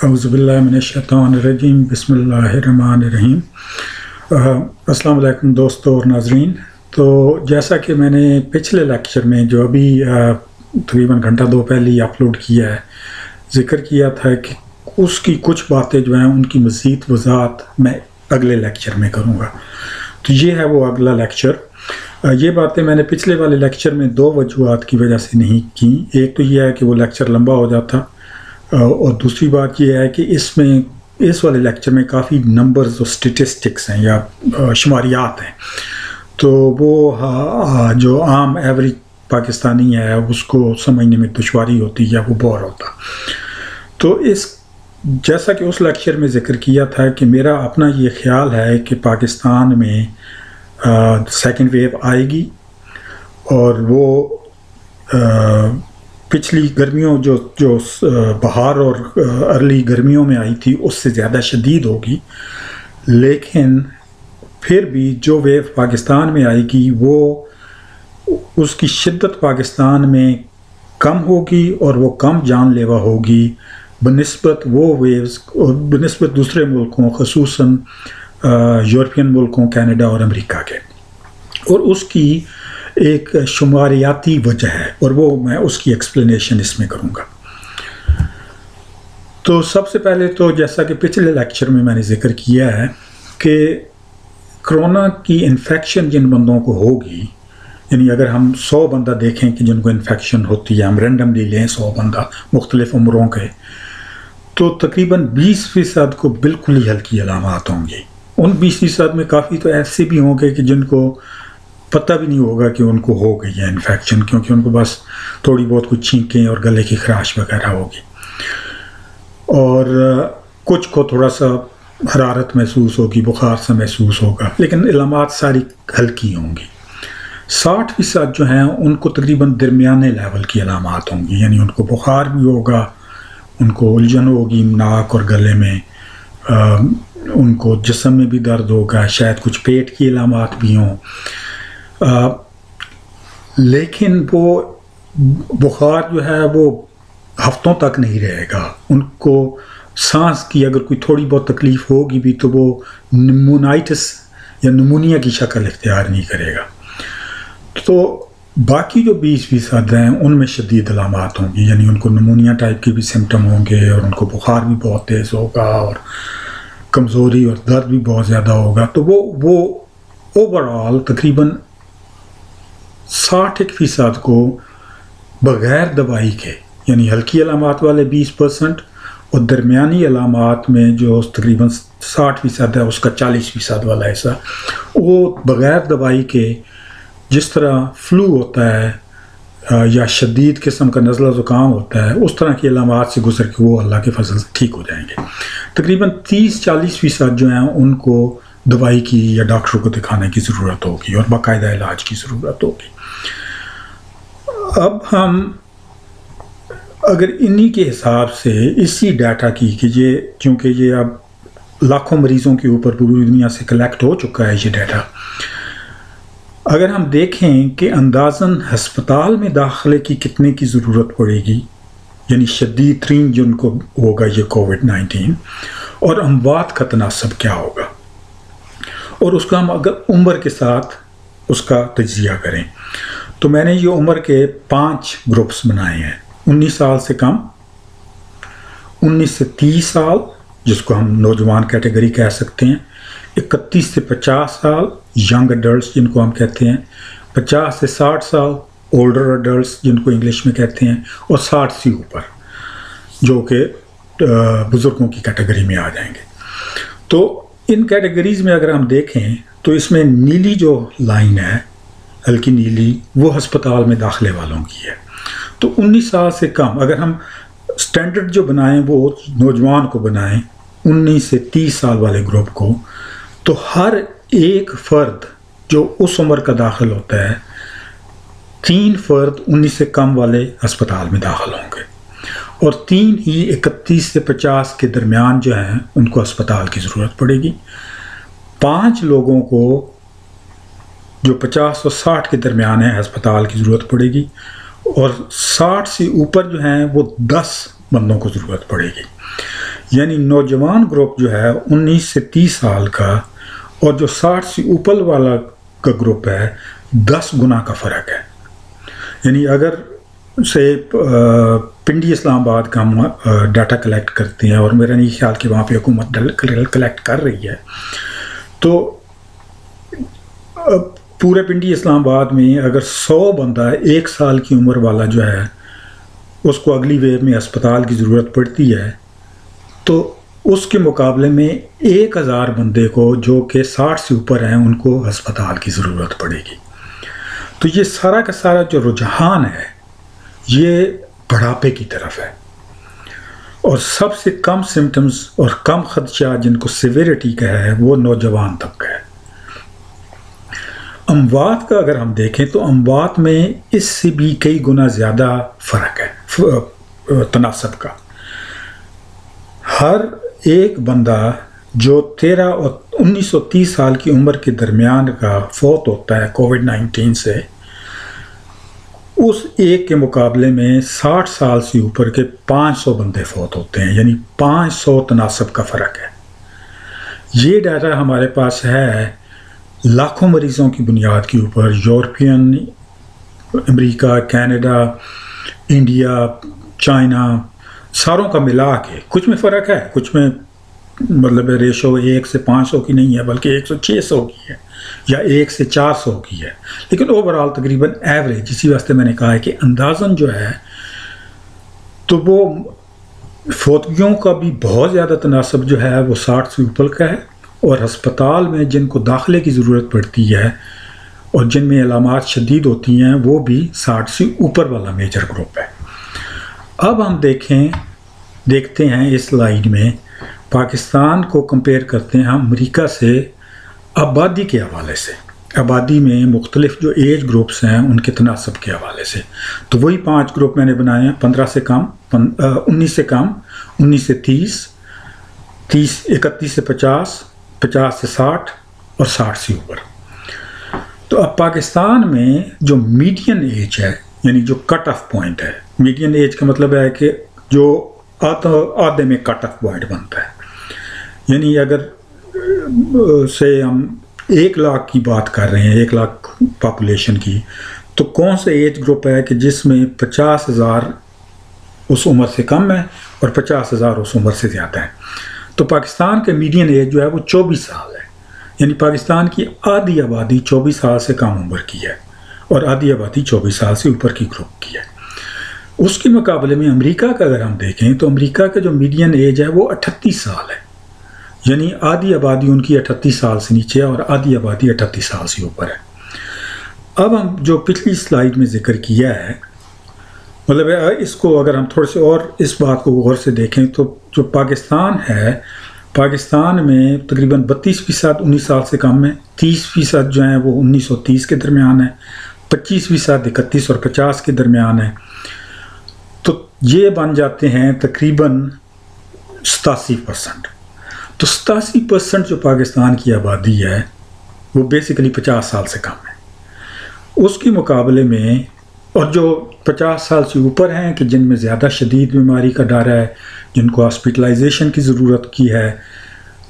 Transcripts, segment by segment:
اعوذ باللہ من الشیطان الرجیم، بسم اللہ الرحمن الرحیم۔ السلام علیکم دوستو اور ناظرین۔ تو جیسا کہ میں نے پچھلے لیکچر میں جو ابھی تقریباً گھنٹہ دو پہلے ہی اپلوڈ کیا ہے، ذکر کیا تھا کہ اس کی کچھ باتیں جو ہیں ان کی مزید وضاحت میں اگلے لیکچر میں کروں گا۔ تو یہ ہے وہ اگلا لیکچر۔ یہ باتیں میں نے پچھلے والے لیکچر میں دو وجوہات کی وجہ سے نہیں کی۔ ایک تو یہ ہے کہ وہ لیکچر لمبا ہو جاتا، اور دوسری بات یہ ہے کہ اس والے لیکچر میں کافی نمبرز اور سٹیٹسٹکس ہیں یا شماریات ہیں، تو وہ جو عام ایوریج پاکستانی ہے اس کو سمجھنے میں دشواری ہوتی ہے، وہ بور ہوتا۔ تو جیسا کہ اس لیکچر میں ذکر کیا تھا کہ میرا اپنا یہ خیال ہے کہ پاکستان میں سیکنڈ ویو آئے گی، اور وہ پچھلی گرمیوں جو بہار اور ارلی گرمیوں میں آئی تھی اس سے زیادہ شدید ہوگی، لیکن پھر بھی جو ویو پاکستان میں آئے گی وہ اس کی شدت پاکستان میں کم ہوگی، اور وہ کم جان لیوا ہوگی بنسبت وہ ویوز اور بنسبت دوسرے ملکوں، خصوصاً یورپین ملکوں، کینیڈا اور امریکہ کے۔ اور اس کی ایک شماریاتی وجہ ہے، اور وہ میں اس کی ایکسپلینیشن اس میں کروں گا۔ تو سب سے پہلے تو جیسا کہ پچھلے لیکچر میں نے ذکر کیا ہے کہ کرونا کی انفیکشن جن بندوں کو ہوگی، یعنی اگر ہم 100 بندہ دیکھیں کہ جن کو انفیکشن ہوتی ہے، ہم رینڈملی لیں 100 بندہ مختلف عمروں کے، تو تقریباً 20% کو بالکل ہی ہلکی علامات ہوں گی۔ ان 20% میں کافی تو ایسے بھی ہوں گے کہ جن کو پتہ بھی نہیں ہوگا کہ ان کو ہو گئی ہے انفیکشن، کیونکہ ان کو بس تھوڑی بہت کچھ چھینکیں اور گلے کی خراش وغیرہ ہوگی، اور کچھ کو تھوڑا سا حرارت محسوس ہوگی، بخار سا محسوس ہوگا، لیکن علامات ساری ہلکی ہوں گی۔ 60% جو ہیں ان کو تقریباً درمیانے لیول کی علامات ہوں گی، یعنی ان کو بخار بھی ہوگا، ان کو الجھن ہوگی ناک اور گلے میں، ان کو جسم میں بھی درد ہوگا، شاید کچھ پیٹ کی علامات بھی ہوں، لیکن وہ بخار جو ہے وہ ہفتوں تک نہیں رہے گا۔ ان کو سانس کی اگر کوئی تھوڑی بہت تکلیف ہوگی بھی تو وہ نیمونائٹس یا نمونیا کی شکل اختیار نہیں کرے گا۔ تو باقی جو 20% ہیں ان میں شدید علامات ہوں گی، یعنی ان کو نمونیا ٹائپ کے بھی سمٹم ہوں گے، اور ان کو بخار بھی بہت تیز ہوگا، اور کمزوری اور درد بھی بہت زیادہ ہوگا۔ تو وہ اوورآل تقریباً 60% کو بغیر دوائی کے، یعنی ہلکی علامات والے 20%، اور درمیانی علامات میں جو تقریباً 60% ہے اس کا 40% والا حصہ، وہ بغیر دوائی کے، جس طرح فلو ہوتا ہے یا شدید قسم کا نزلہ زکام ہوتا ہے، اس طرح کی علامات سے گزر کے وہ اللہ کے فضل سے ٹھیک ہو جائیں گے۔ تقریباً 30-40% جو ہیں ان کو دوائی کی یا ڈاکٹر کو دکھانے کی ضرورت ہوگی، اور باقاعدہ علاج کی ضرورت ہوگی۔ اب ہم اگر انہی کے حساب سے اسی ڈیٹا کی کہ چونکہ یہ اب لاکھوں مریضوں کے اوپر پوری دنیا سے کلیکٹ ہو چکا ہے یہ ڈیٹا، اگر ہم دیکھیں کہ اندازاً ہسپتال میں داخلے کی کتنے کی ضرورت پڑے گی، یعنی شدید ترین جن کو ہوگا یہ کووڈ-19، اور اموات کا تناسب کیا ہوگا، اور اس کا ہم اگر عمر کے ساتھ اس کا تجزیہ کریں، تو میں نے یہ عمر کے 5 گروپس بنائے ہیں: 19 سال سے کم، 19 سے 30 سال جس کو ہم نوجوان کیٹیگری کہہ سکتے ہیں، 31 سے 50 سال ینگ ایڈلٹس جن کو ہم کہتے ہیں، 50 سے 60 سال اولڈر ایڈلٹس جن کو انگلش میں کہتے ہیں، اور 60 سے اوپر جو کہ بزرگوں کی کیٹیگری میں آ جائیں گے۔ تو ان کیٹیگریز میں اگر ہم دیکھیں تو اس میں نیلی جو لائن ہے، ہلکی نیلی، وہ ہسپتال میں داخلے والوں کی ہے۔ تو 19 سال سے کم اگر ہم سٹینڈرڈ جو بنائیں وہ نوجوان کو بنائیں، 19 سے 30 سال والے گروپ کو، تو ہر ایک فرد جو اس عمر کا داخل ہوتا ہے، 3 فرد 19 سے کم والے ہسپتال میں داخل ہوں گے، اور 3 ہی 31 سے 50 کے درمیان جو ہیں ان کو ہسپتال کی ضرورت پڑے گی۔ 5 لوگوں کو جو 50 اور 60 کے درمیان ہیں ہسپتال کی ضرورت پڑے گی، اور 60 سے اوپر جو ہیں وہ 10 بندوں کو ضرورت پڑے گی. یعنی نوجوان گروپ جو ہے 19 سے 30 سال کا اور جو 60 سے اوپر والا کا گروپ ہے 10 گنا کا فرق ہے. یعنی اگر سے پنڈی اسلام آباد کا ہم ڈاٹا کلیکٹ کرتے ہیں اور میرا نہیں خیال کہ وہاں پہ حکومت کلیکٹ کر رہی ہے، تو پورے پنڈی اسلام آباد میں اگر 100 بندہ 1 سال کی عمر والا جو ہے اس کو اگلی ویو میں اسپتال کی ضرورت پڑتی ہے، تو اس کے مقابلے میں 1000 بندے کو جو کہ 60 سے اوپر ہیں ان کو ہسپتال کی ضرورت پڑے گی. تو یہ سارا کا سارا جو رجحان ہے یہ بڑھاپے کی طرف ہے، اور سب سے کم سمٹمز اور کم خدشات جن کو سیویرٹی کا ہے وہ نوجوان طبقہ ہے. اموات کا اگر ہم دیکھیں تو اموات میں اس سے بھی کئی گنا زیادہ فرق ہے تناسب کا. ہر ایک بندہ جو 13 اور 1930 سال کی عمر کے درمیان کا فوت ہوتا ہے کووڈ-19 سے، اس ایک کے مقابلے میں 60 سال سے اوپر کے 500 بندے فوت ہوتے ہیں، یعنی 500 تناسب کا فرق ہے. یہ ڈیٹا ہمارے پاس ہے لاکھوں مریضوں کی بنیاد کے اوپر، یورپین، امریکہ، کینیڈا، انڈیا، چائنا، ساروں کا ملا کے. کچھ میں فرق ہے، کچھ میں مطلب ریشو 1 سے 500 کی نہیں ہے بلکہ 1 سے 600 کی ہے یا 1 سے 400 کی ہے، لیکن اوورآل تقریباً ایوریج. اسی واسطے میں نے کہا ہے کہ اندازاً جو ہے تو وہ فوتگیوں کا بھی بہت زیادہ تناسب جو ہے وہ 60 سے اوپر کا ہے، اور ہسپتال میں جن کو داخلے کی ضرورت پڑتی ہے اور جن میں علامات شدید ہوتی ہیں وہ بھی 60 سے اوپر والا میجر گروپ ہے. اب ہم دیکھتے ہیں اس سلائیڈ میں پاکستان کو کمپیئر کرتے ہیں ہم امریکہ سے آبادی کے حوالے سے. آبادی میں مختلف جو ایج گروپس ہیں ان کے تناسب کے حوالے سے. تو وہی 5 گروپ میں نے بنائے ہیں: 15 سے کم، 19 سے کم، 19 سے 30، 31 سے 50، 50 سے 60 اور 60 سے اوپر. تو اب پاکستان میں جو میڈین ایج ہے، یعنی جو کٹ آف پوائنٹ ہے، میڈین ایج کا مطلب ہے کہ جو آدھے میں کٹ آف پوائنٹ بنتا ہے. یعنی اگر سے ہم 1 لاکھ کی بات کر رہے ہیں، 1 لاکھ پاپولیشن کی، تو کون سے ایج گروپ ہے کہ جس میں 50,000 اس عمر سے کم ہے اور 50,000 اس عمر سے زیادہ ہے. تو پاکستان کے میڈین ایج جو ہے وہ 24 سال ہے. یعنی پاکستان کی آدھی آبادی 24 سال سے کم عمر کی ہے اور آدھی آبادی 24 سال سے اوپر کی گروپ کی ہے. اس کے مقابلے میں امریکہ کا اگر ہم دیکھیں تو امریکہ کا جو میڈین ایج ہے وہ 38 سال ہے. یعنی آدھی آبادی ان کی 38 سال سے نیچے ہے اور آدھی آبادی 38 سال سے اوپر ہے. اب ہم جو پچھلی سلائیڈ میں ذکر کیا ہے، مطلب اس کو اگر ہم تھوڑے سے اور اس بات کو غور سے دیکھیں تو جو پاکستان ہے، پاکستان میں تقریباً 32% 19 سال سے کم ہے، 30% جو ہیں وہ 1930 کے درمیان ہے، 25% 31 اور 50 کے درمیان ہے. تو یہ بن جاتے ہیں تقریباً 87%. تو 87% جو پاکستان کی آبادی ہے وہ بیسیکلی 50 سال سے کم ہے. اس کے مقابلے میں اور جو 50 سال سے اوپر ہیں کہ جن میں زیادہ شدید بیماری کا ڈر ہے، جن کو ہاسپٹلائزیشن کی ضرورت کی ہے،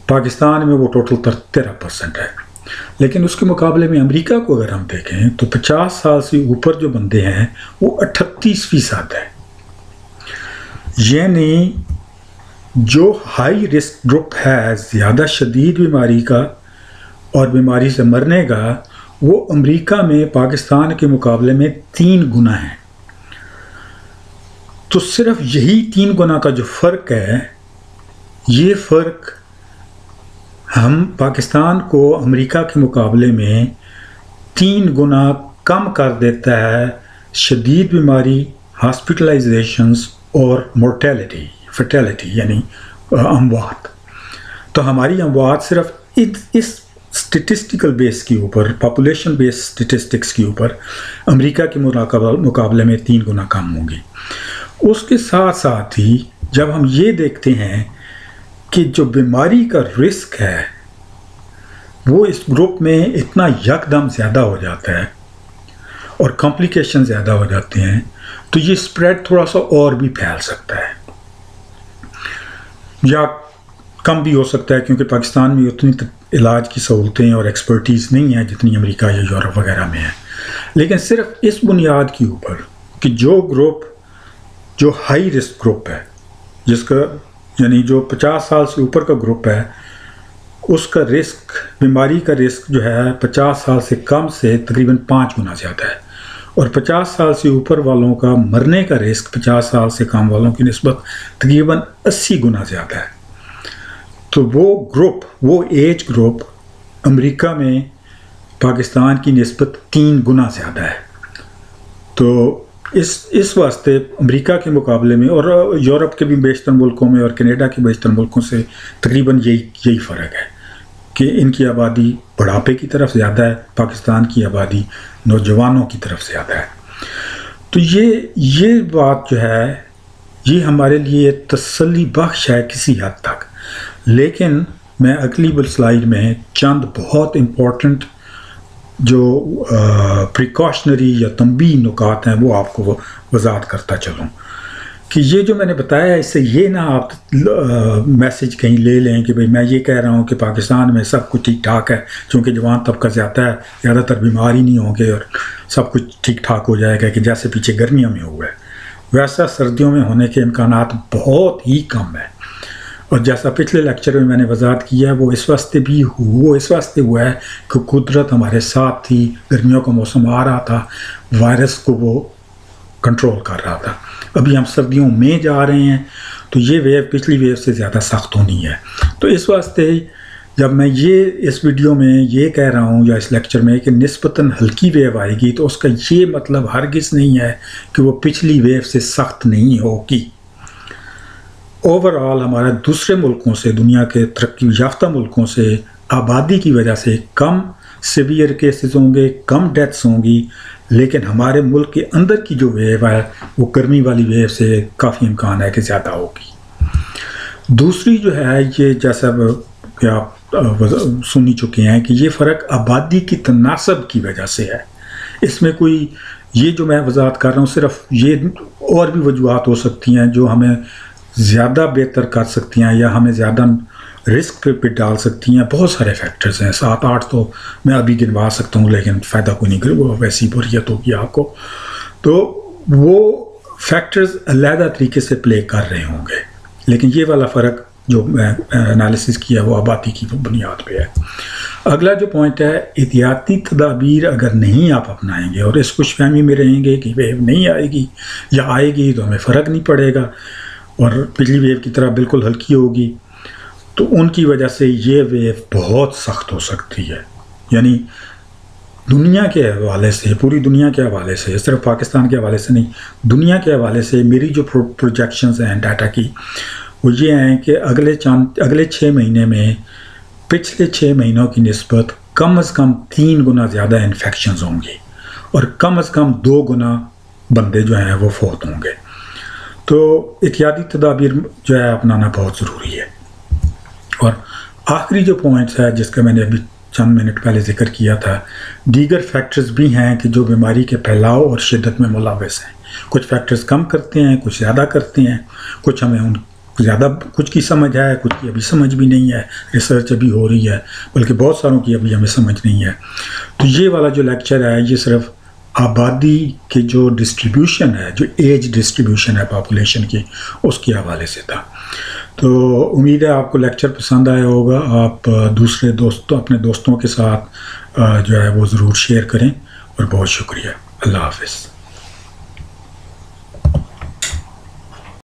پاکستان میں وہ ٹوٹل 13% ہے. لیکن اس کے مقابلے میں امریکہ کو اگر ہم دیکھیں تو 50 سال سے اوپر جو بندے ہیں وہ 38% ہے. یعنی جو ہائی رسک گروپ ہے زیادہ شدید بیماری کا اور بیماری سے مرنے کا، وہ امریکہ میں پاکستان کے مقابلے میں 3 گنا ہے. تو صرف یہی 3 گنا کا جو فرق ہے، یہ فرق ہم پاکستان کو امریکہ کے مقابلے میں 3 گنا کم کر دیتا ہے شدید بیماری، ہاسپٹلائزیشنز اور مورٹیلٹی، فرٹیلٹی یعنی اموات. تو ہماری اموات صرف اس اسٹیٹسٹیکل بیس کے اوپر، پاپولیشن بیس اسٹیٹسٹکس کے اوپر امریکہ کے مقابلے میں 3 گنا کم ہوں گی. اس کے ساتھ ساتھ ہی جب ہم یہ دیکھتے ہیں کہ جو بیماری کا رسک ہے وہ اس گروپ میں اتنا یکدم زیادہ ہو جاتا ہے اور کمپلیکیشن زیادہ ہو جاتے ہیں، تو یہ اسپریڈ تھوڑا سا اور بھی پھیل سکتا ہے. یا کم بھی ہو سکتا ہے، کیونکہ پاکستان میں اتنی علاج کی سہولتیں اور ایکسپرٹیز نہیں ہیں جتنی امریکہ یا یورپ وغیرہ میں ہے. لیکن صرف اس بنیاد کے اوپر کہ جو گروپ جو ہائی رسک گروپ ہے، جس کا یعنی جو 50 سال سے اوپر کا گروپ ہے، اس کا رسک، بیماری کا رسک جو ہے 50 سال سے کم سے تقریباً 5 گنا زیادہ ہے، اور 50 سال سے اوپر والوں کا مرنے کا رسک 50 سال سے کم والوں کی نسبت تقریباً 80 گنا زیادہ ہے. تو وہ گروپ، وہ ایج گروپ امریکہ میں پاکستان کی نسبت 3 گنا زیادہ ہے. تو اس واسطے امریکہ کے مقابلے میں اور یورپ کے بھی بیشتر ملکوں میں اور کینیڈا کے بیشتر ملکوں سے تقریباً یہی فرق ہے کہ ان کی آبادی بڑھاپے کی طرف زیادہ ہے، پاکستان کی آبادی نوجوانوں کی طرف زیادہ ہے. تو یہ بات جو ہے یہ ہمارے لیے تسلی بخش ہے کسی حد تک. لیکن میں اگلی سلائیڈ میں چند بہت امپورٹنٹ جو پریکاشنری یا تنبیہ نکات ہیں وہ آپ کو وضاحت کرتا چلوں کہ یہ جو میں نے بتایا اس سے یہ نہ آپ میسج کہیں لے لیں کہ بھئی میں یہ کہہ رہا ہوں کہ پاکستان میں سب کچھ ٹھیک ٹھاک ہے چونکہ جوان طبقہ زیادہ ہے، زیادہ تر بیمار ہی نہیں ہوں گے اور سب کچھ ٹھیک ٹھاک ہو جائے گا، کہ جیسے پیچھے گرمیوں میں ہوا ہے ویسا سردیوں میں ہونے کے امکانات بہت ہی کم ہیں. اور جیسا پچھلے لیکچر میں نے وضاحت کیا ہے وہ اس واسطے ہوا ہے کہ قدرت ہمارے ساتھ تھی، گرمیوں کا موسم آ رہا تھا، وائرس کو وہ کنٹرول کر رہا تھا. ابھی ہم سردیوں میں جا رہے ہیں تو یہ ویو پچھلی ویو سے زیادہ سخت ہونی ہے. تو اس واسطے جب میں اس ویڈیو میں یہ کہہ رہا ہوں یا اس لیکچر میں کہ نسبتاً ہلکی ویو آئے گی، تو اس کا یہ مطلب ہرگز نہیں ہے کہ وہ پچھلی ویو سے سخت نہیں ہوگی. اوورآل ہمارا دوسرے ملکوں سے، دنیا کے ترقی یافتہ ملکوں سے آبادی کی وجہ سے کم سیویئر کیسز ہوں گے، کم ڈیتھس ہوں گی، لیکن ہمارے ملک کے اندر کی جو ویو ہے وہ گرمی والی ویو سے کافی امکان ہے کہ زیادہ ہوگی. دوسری جو ہے یہ جیسا کہ آپ سن ہی چکے ہیں کہ یہ فرق آبادی کی تناسب کی وجہ سے ہے. اس میں کوئی یہ جو میں وضاحت کر رہا ہوں صرف یہ اور بھی وجوہات ہو سکتی ہیں جو ہمیں زیادہ بہتر کر سکتی ہیں یا ہمیں زیادہ رسک پہ ڈال سکتی ہیں. بہت سارے فیکٹرز ہیں، 7-8 تو میں ابھی گنوا سکتا ہوں لیکن فائدہ کوئی نہیں کرے، وہ ویسی بوریت ہوگی آپ کو. تو وہ فیکٹرز علیحدہ طریقے سے پلے کر رہے ہوں گے، لیکن یہ والا فرق جو میں انالیسس کیا وہ آبادی کی بنیاد پہ ہے. اگلا جو پوائنٹ ہے، احتیاطی تدابیر اگر نہیں آپ اپنائیں گے اور اس خوش فہمی میں رہیں گے کہ ویو نہیں آئے گی یا آئے گی تو ہمیں فرق نہیں پڑے گا اور پچھلی ویو کی طرح بالکل ہلکی ہوگی، تو ان کی وجہ سے یہ ویو بہت سخت ہو سکتی ہے. یعنی دنیا کے حوالے سے، پوری دنیا کے حوالے سے، صرف پاکستان کے حوالے سے نہیں، دنیا کے حوالے سے میری جو پروجیکشنز ہیں ڈاٹا کی وہ یہ ہیں کہ اگلے 6 مہینے میں پچھلے 6 مہینوں کی نسبت کم از کم 3 گنا زیادہ انفیکشنز ہوں گی اور کم از کم 2 گنا بندے جو ہیں وہ فوت ہوں گے. تو احتیاطی تدابیر جو ہے اپنانا بہت ضروری ہے. اور آخری جو پوائنٹس ہے جس کا میں نے ابھی چند منٹ پہلے ذکر کیا تھا، دیگر فیکٹرز بھی ہیں کہ جو بیماری کے پھیلاؤ اور شدت میں ملوث ہیں. کچھ فیکٹرز کم کرتے ہیں، کچھ زیادہ کرتے ہیں، کچھ ہمیں ان زیادہ کچھ کی سمجھ ہے، کچھ کی ابھی سمجھ بھی نہیں ہے، ریسرچ ابھی ہو رہی ہے، بلکہ بہت ساروں کی ابھی ہمیں سمجھ نہیں ہے. تو یہ والا جو لیکچر ہے یہ صرف آبادی کے جو ڈسٹریبیوشن ہے، جو ایج ڈسٹریبیوشن ہے پاپولیشن کی، اس کے حوالے سے تھا. تو امید ہے آپ کو لیکچر پسند آیا ہوگا. آپ اپنے دوستوں کے ساتھ جو ہے وہ ضرور شیئر کریں، اور بہت شکریہ. اللہ حافظ.